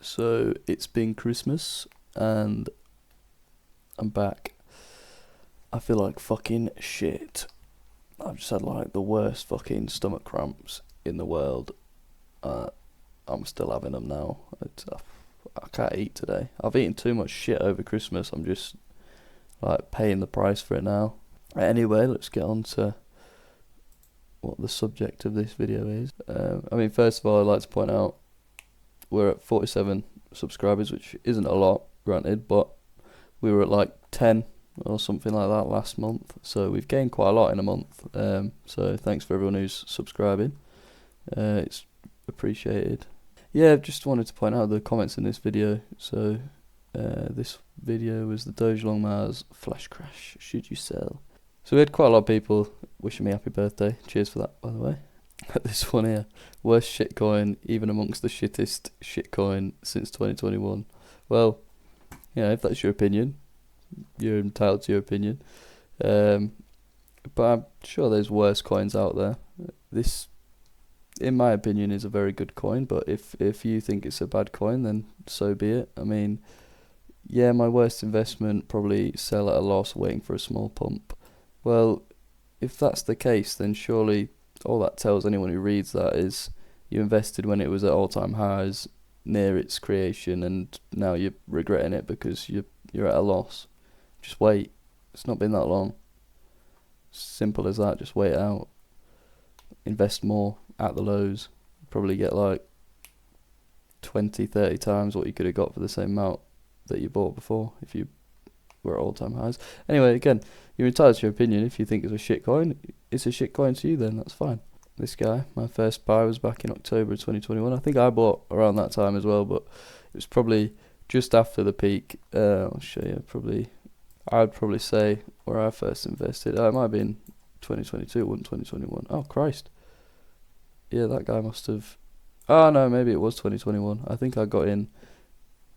So it's been Christmas and I'm back. I feel like fucking shit. I've just had like the worst fucking stomach cramps in the world. I'm still having them now. I can't eat today. I've eaten too much shit over Christmas. I'm just like paying the price for it now. Anyway, let's get on to what the subject of this video is. First of all, I'd like to point out we're at 47 subscribers, which isn't a lot, granted, but we were at like 10 or something like that last month, so we've gained quite a lot in a month. So thanks for everyone who's subscribing. It's appreciated. Yeah, just wanted to point out the comments in this video. So this video was the Dogelon Mars flash crash. Should you sell? So we had quite a lot of people wishing me happy birthday. Cheers for that, by the way. This one here, worst shitcoin, even amongst the shittest shitcoin since 2021. Well, yeah, if that's your opinion, you're entitled to your opinion. But I'm sure there's worse coins out there. This, in my opinion, is a very good coin, but if you think it's a bad coin, then so be it. I mean, yeah, my worst investment, probably sell at a loss waiting for a small pump. Well, if that's the case, then surely all that tells anyone who reads that is you invested when it was at all-time highs, near its creation, and now you're regretting it because you're at a loss. Just wait. It's not been that long. Simple as that. Just wait it out. Invest more at the lows. Probably get like 20, 30 times what you could have got for the same amount that you bought before if you were at all-time highs. Anyway, again, you're entitled to your opinion. If you think it's a shit coin, it's a shit coin to you, then that's fine. This guy, my first buy was back in October 2021. I think I bought around that time as well, but it was probably just after the peak. I'll show you. I'd probably say where I first invested. It might have been 2022, it wasn't 2021. Oh, Christ. Yeah, that guy must have... Oh, no, maybe it was 2021. I think I got in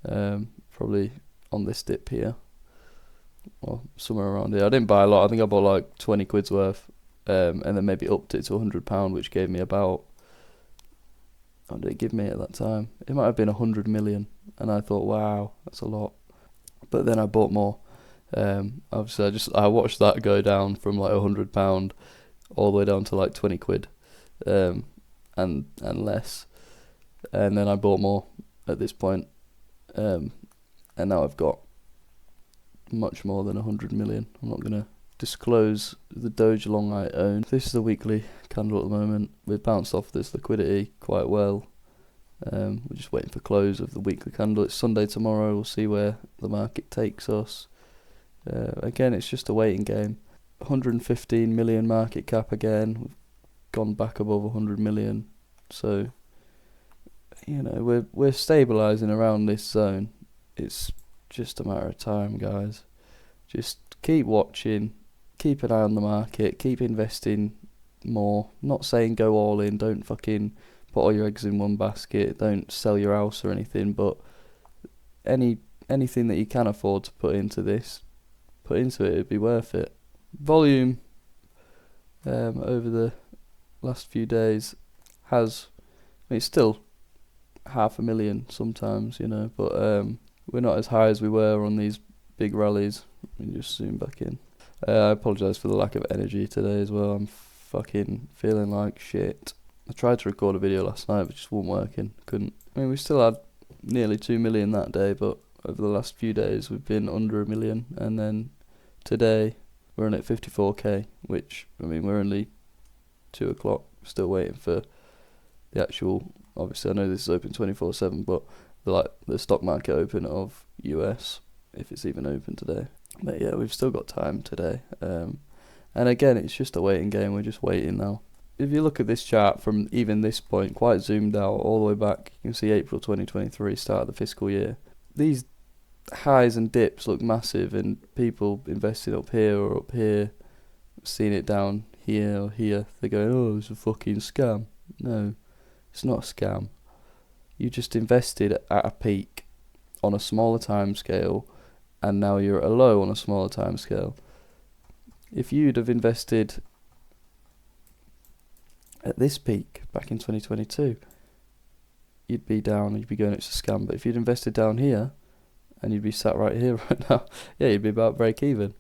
probably on this dip here. Or somewhere around here. I didn't buy a lot. I think I bought like 20 quid's worth. And then maybe upped it to £100, which gave me about... What did it give me at that time? It might have been 100 million. And I thought, wow, that's a lot. But then I bought more. Obviously, I watched that go down from like £100 all the way down to like 20 quid, and less. And then I bought more at this point, and now I've got much more than 100 million. I'm not gonna disclose the Dogelon I own. This is the weekly candle at the moment. We've bounced off this liquidity quite well. We're just waiting for close of the weekly candle. It's Sunday tomorrow. We'll see where the market takes us. Again, it's just a waiting game. 115 million market cap again. We've gone back above 100 million. So, you know, we're stabilising around this zone. It's just a matter of time, guys. Just keep watching. Keep an eye on the market. Keep investing more. Not saying go all in. Don't fucking put all your eggs in one basket. Don't sell your house or anything. But anything that you can afford to put into this, put into it. It'd be worth it. Volume over the last few days it's still 500,000 sometimes, you know, but we're not as high as we were on these big rallies. Let me just zoom back in. I apologise for the lack of energy today as well. I'm fucking feeling like shit. I tried to record a video last night, but it just wasn't working. Couldn't. I mean, we still had nearly 2 million that day, but over the last few days we've been under 1 million, and then today we're in at 54k, which, I mean, we're only 2 o'clock, still waiting for the actual, obviously I know this is open 24/7, but the stock market open of US, if it's even open today. But yeah, we've still got time today. And again, it's just a waiting game, we're just waiting now. If you look at this chart from even this point, quite zoomed out all the way back, you can see April 2023, start of the fiscal year. These highs and dips look massive, and people investing up here or up here, seeing it down here or here, they're going, oh, it's a fucking scam. No, it's not a scam. You just invested at a peak on a smaller time scale, and now you're at a low on a smaller time scale. If you'd have invested at this peak back in 2022, you'd be down and you'd be going, it's a scam. But if you'd invested down here, and you'd be sat right here right now, yeah, you'd be about break even.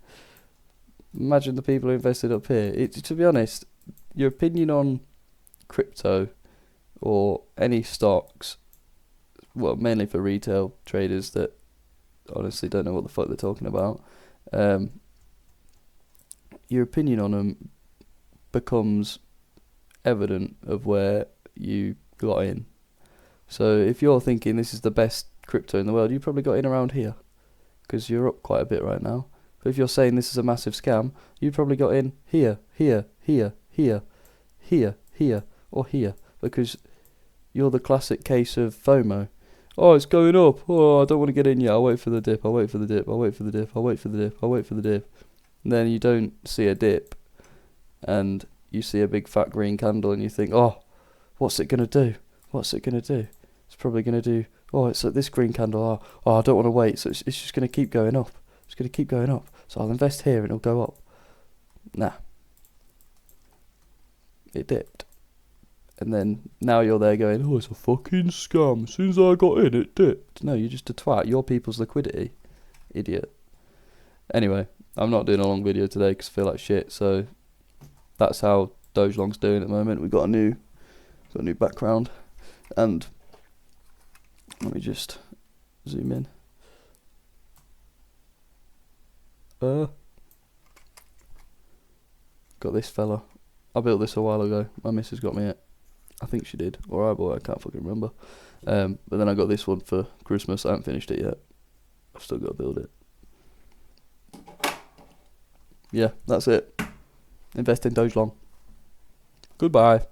Imagine the people who invested up here. To be honest, your opinion on crypto or any stocks, well, mainly for retail traders that honestly don't know what the fuck they're talking about, your opinion on them becomes evident of where you got in. So if you're thinking this is the best crypto in the world, you probably got in around here because you're up quite a bit right now. But if you're saying this is a massive scam, you probably got in here, here, here, here, here, here, or here, because you're the classic case of FOMO. Oh, it's going up. Oh, I don't want to get in yet. I'll wait for the dip. I'll wait for the dip. I'll wait for the dip. I'll wait for the dip. I'll wait for the dip. And then you don't see a dip, and you see a big fat green candle, and you think, oh, what's it gonna do? What's it gonna do? It's probably gonna do. Oh, it's like this green candle. Oh, I don't want to wait. So it's just gonna keep going up. It's gonna keep going up. So I'll invest here, and it'll go up. Nah. It dipped. And then now you're there going, oh, it's a fucking scam. As soon as I got in, it dipped. No, you're just a twat. Your people's liquidity. Idiot. Anyway, I'm not doing a long video today because I feel like shit. So that's how Dogelon's doing at the moment. We've got a new background. And let me just zoom in. Got this fella. I built this a while ago. My missus got me it. I think she did, or I bought it, I can't fucking remember. But then I got this one for Christmas. I haven't finished it yet. I've still got to build it. Yeah, that's it. Invest in Dogelon. Goodbye.